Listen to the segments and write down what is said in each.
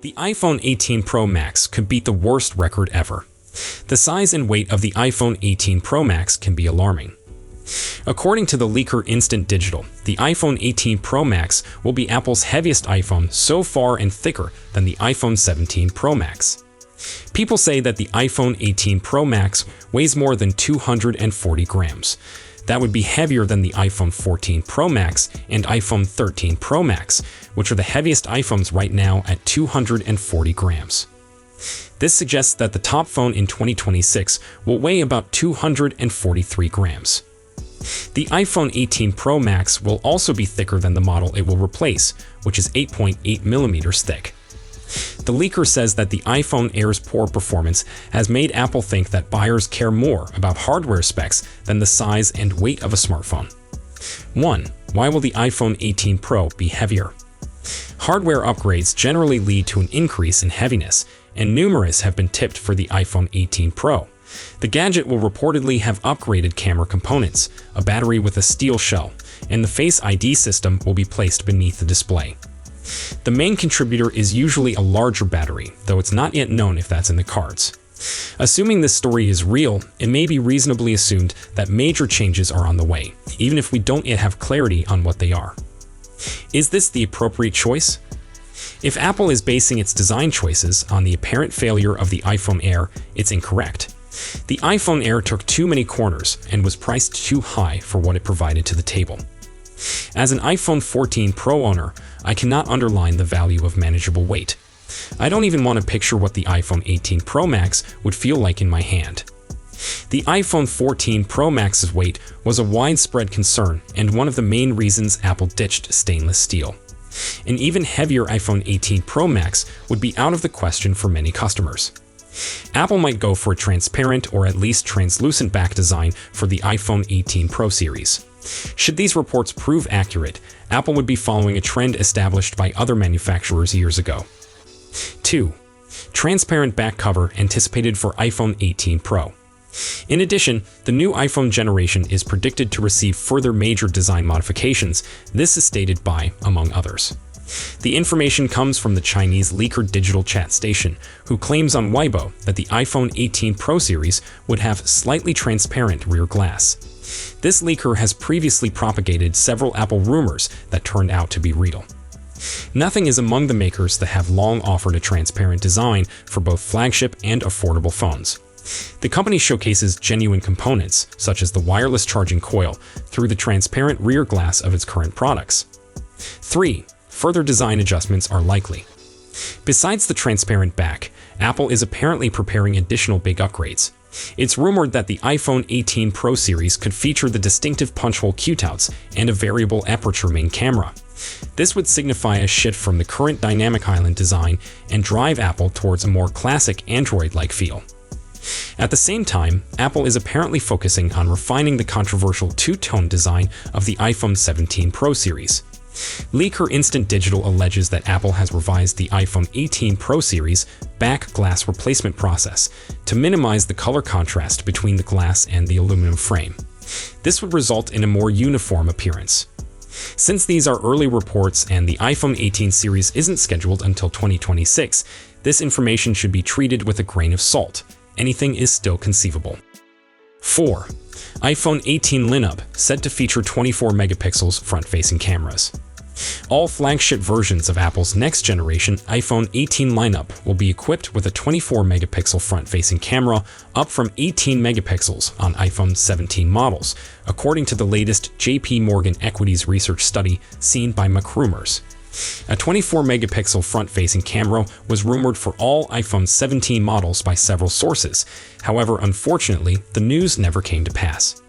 The iPhone 18 Pro Max could beat the worst record ever. The size and weight of the iPhone 18 Pro Max can be alarming. According to the leaker Instant Digital, the iPhone 18 Pro Max will be Apple's heaviest iPhone so far and thicker than the iPhone 17 Pro Max. People say that the iPhone 18 Pro Max weighs more than 240 grams. That would be heavier than the iPhone 14 Pro Max and iPhone 13 Pro Max, which are the heaviest iPhones right now at 240 grams. This suggests that the top phone in 2026 will weigh about 243 grams. The iPhone 18 Pro Max will also be thicker than the model it will replace, which is 8.8 millimeters thick. The leaker says that the iPhone Air's poor performance has made Apple think that buyers care more about hardware specs than the size and weight of a smartphone. 1. Why will the iPhone 18 Pro be heavier? Hardware upgrades generally lead to an increase in heaviness, and numerous have been tipped for the iPhone 18 Pro. The gadget will reportedly have upgraded camera components, a battery with a steel shell, and the Face ID system will be placed beneath the display. The main contributor is usually a larger battery, though it's not yet known if that's in the cards. Assuming this story is real, it may be reasonably assumed that major changes are on the way, even if we don't yet have clarity on what they are. Is this the appropriate choice? If Apple is basing its design choices on the apparent failure of the iPhone Air, it's incorrect. The iPhone Air took too many corners and was priced too high for what it provided to the table. As an iPhone 14 Pro owner, I cannot underline the value of manageable weight. I don't even want to picture what the iPhone 18 Pro Max would feel like in my hand. The iPhone 14 Pro Max's weight was a widespread concern and one of the main reasons Apple ditched stainless steel. An even heavier iPhone 18 Pro Max would be out of the question for many customers. Apple might go for a transparent or at least translucent back design for the iPhone 18 Pro series. Should these reports prove accurate, Apple would be following a trend established by other manufacturers years ago. 2. Transparent back cover anticipated for iPhone 18 Pro. In addition, the new iPhone generation is predicted to receive further major design modifications. This is stated by, among others. The information comes from the Chinese leaker Digital Chat Station, who claims on Weibo that the iPhone 18 Pro series would have slightly transparent rear glass. This leaker has previously propagated several Apple rumors that turned out to be real. Nothing is among the makers that have long offered a transparent design for both flagship and affordable phones. The company showcases genuine components, such as the wireless charging coil, through the transparent rear glass of its current products. 3. Further design adjustments are likely. Besides the transparent back, Apple is apparently preparing additional big upgrades. It's rumored that the iPhone 18 Pro series could feature the distinctive punch-hole cutouts and a variable aperture main camera. This would signify a shift from the current dynamic island design and drive Apple towards a more classic Android-like feel. At the same time, Apple is apparently focusing on refining the controversial two-tone design of the iPhone 17 Pro series. Leaker Instant Digital alleges that Apple has revised the iPhone 18 Pro series back glass replacement process to minimize the color contrast between the glass and the aluminum frame. This would result in a more uniform appearance. Since these are early reports and the iPhone 18 series isn't scheduled until 2026, this information should be treated with a grain of salt. Anything is still conceivable. 4. iPhone 18 lineup set to feature 24 megapixels front-facing cameras. All flagship versions of Apple's next-generation iPhone 18 lineup will be equipped with a 24-megapixel front-facing camera, up from 18 megapixels on iPhone 17 models, according to the latest JP Morgan Equities research study seen by MacRumors. A 24-megapixel front-facing camera was rumored for all iPhone 17 models by several sources. However, unfortunately, the news never came to pass.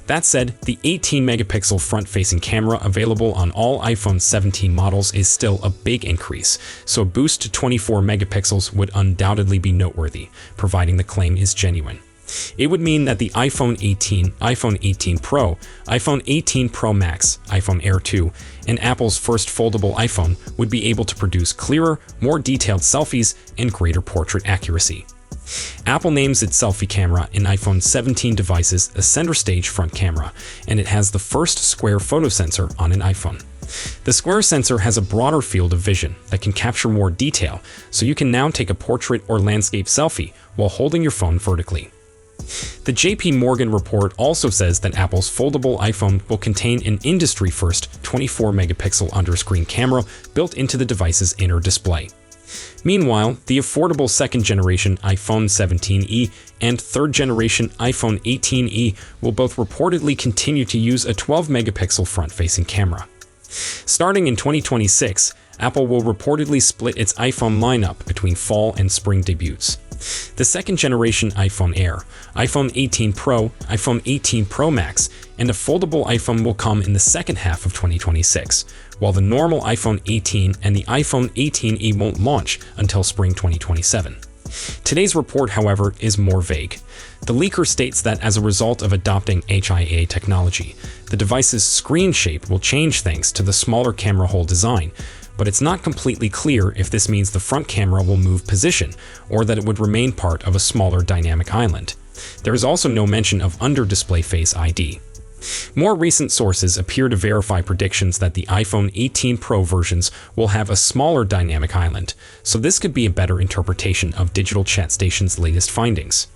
That said, the 18-megapixel front-facing camera available on all iPhone 17 models is still a big increase, so a boost to 24 megapixels would undoubtedly be noteworthy, providing the claim is genuine. It would mean that the iPhone 18, iPhone 18 Pro, iPhone 18 Pro Max, iPhone Air 2, and Apple's first foldable iPhone would be able to produce clearer, more detailed selfies and greater portrait accuracy. Apple names its selfie camera in iPhone 17 devices a center stage front camera, and it has the first square photo sensor on an iPhone. The square sensor has a broader field of vision that can capture more detail, so you can now take a portrait or landscape selfie while holding your phone vertically. The JP Morgan report also says that Apple's foldable iPhone will contain an industry-first 24-megapixel underscreen camera built into the device's inner display. Meanwhile, the affordable second-generation iPhone 17e and third-generation iPhone 18e will both reportedly continue to use a 12-megapixel front-facing camera. Starting in 2026, Apple will reportedly split its iPhone lineup between fall and spring debuts. The second-generation iPhone Air, iPhone 18 Pro, iPhone 18 Pro Max, and a foldable iPhone will come in the second half of 2026, while the normal iPhone 18 and the iPhone 18e won't launch until spring 2027. Today's report, however, is more vague. The leaker states that as a result of adopting HIA technology, the device's screen shape will change thanks to the smaller camera hole design, but it's not completely clear if this means the front camera will move position or that it would remain part of a smaller dynamic island. There is also no mention of under-display Face ID. More recent sources appear to verify predictions that the iPhone 18 Pro versions will have a smaller dynamic island, so this could be a better interpretation of Digital Chat Station's latest findings.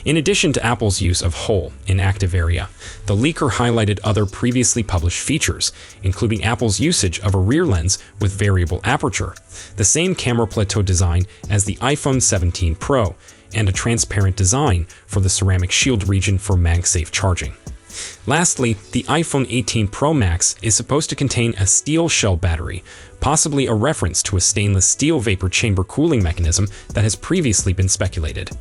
In addition to Apple's use of hole in active area, the leaker highlighted other previously published features, including Apple's usage of a rear lens with variable aperture, the same camera plateau design as the iPhone 17 Pro, and a transparent design for the ceramic shield region for MagSafe charging. Lastly, the iPhone 18 Pro Max is supposed to contain a steel shell battery, possibly a reference to a stainless steel vapor chamber cooling mechanism that has previously been speculated.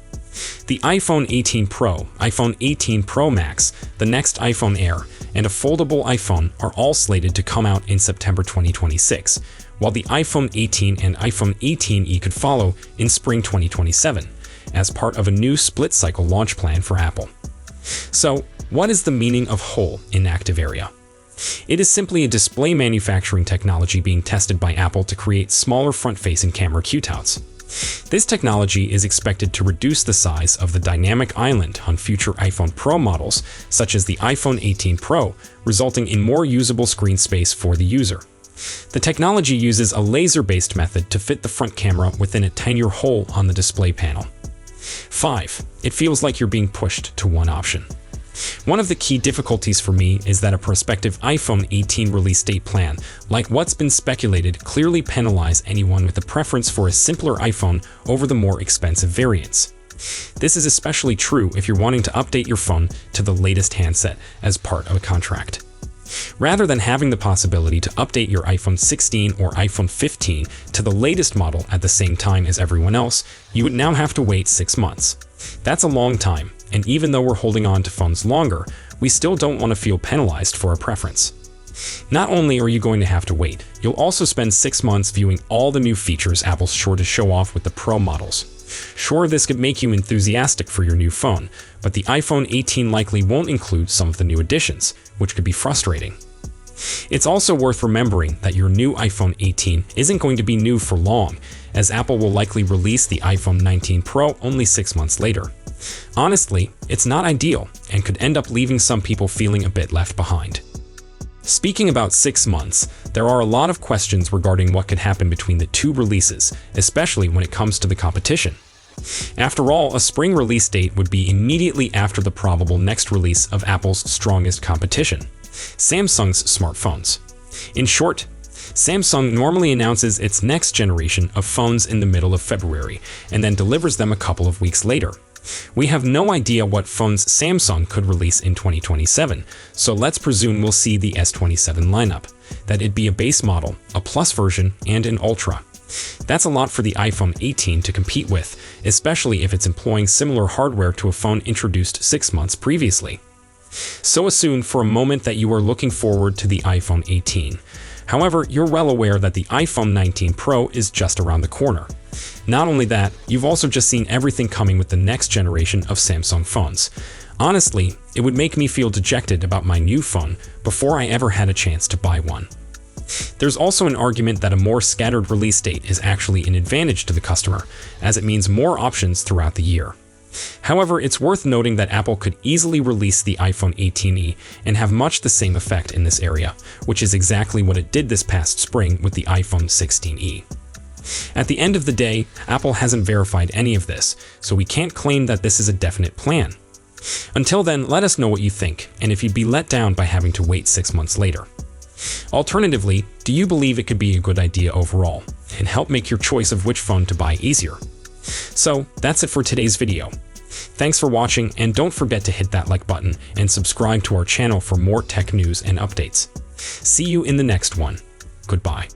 The iPhone 18 Pro, iPhone 18 Pro Max, the next iPhone Air, and a foldable iPhone are all slated to come out in September 2026, while the iPhone 18 and iPhone 18e could follow in spring 2027, as part of a new split-cycle launch plan for Apple. So, what is the meaning of hole in active area? It is simply a display manufacturing technology being tested by Apple to create smaller front-facing camera cutouts. This technology is expected to reduce the size of the dynamic island on future iPhone Pro models, such as the iPhone 18 Pro, resulting in more usable screen space for the user. The technology uses a laser-based method to fit the front camera within a tinier hole on the display panel. 5. It feels like you're being pushed to one option. One of the key difficulties for me is that a prospective iPhone 18 release date plan, like what's been speculated, clearly penalize anyone with a preference for a simpler iPhone over the more expensive variants. This is especially true if you're wanting to update your phone to the latest handset as part of a contract. Rather than having the possibility to update your iPhone 16 or iPhone 15 to the latest model at the same time as everyone else, you would now have to wait 6 months. That's a long time, and even though we're holding on to phones longer, we still don't want to feel penalized for our preference. Not only are you going to have to wait, you'll also spend 6 months viewing all the new features Apple's sure to show off with the Pro models. Sure, this could make you enthusiastic for your new phone, but the iPhone 18 likely won't include some of the new additions, which could be frustrating. It's also worth remembering that your new iPhone 18 isn't going to be new for long, as Apple will likely release the iPhone 19 Pro only 6 months later. Honestly, it's not ideal and could end up leaving some people feeling a bit left behind. Speaking about 6 months, there are a lot of questions regarding what could happen between the two releases, especially when it comes to the competition. After all, a spring release date would be immediately after the probable next release of Apple's strongest competition, Samsung's smartphones. In short, Samsung normally announces its next generation of phones in the middle of February and then delivers them a couple of weeks later. We have no idea what phones Samsung could release in 2027, so let's presume we'll see the S27 lineup, that it'd be a base model, a Plus version, and an Ultra. That's a lot for the iPhone 18 to compete with, especially if it's employing similar hardware to a phone introduced 6 months previously. So assume for a moment that you are looking forward to the iPhone 18. However, you're well aware that the iPhone 19 Pro is just around the corner. Not only that, you've also just seen everything coming with the next generation of Samsung phones. Honestly, it would make me feel dejected about my new phone before I ever had a chance to buy one. There's also an argument that a more scattered release date is actually an advantage to the customer, as it means more options throughout the year. However, it's worth noting that Apple could easily release the iPhone 18e and have much the same effect in this area, which is exactly what it did this past spring with the iPhone 16e. At the end of the day, Apple hasn't verified any of this, so we can't claim that this is a definite plan. Until then, let us know what you think, and if you'd be let down by having to wait 6 months later. Alternatively, do you believe it could be a good idea overall, and help make your choice of which phone to buy easier? So, that's it for today's video. Thanks for watching, and don't forget to hit that like button and subscribe to our channel for more tech news and updates. See you in the next one. Goodbye.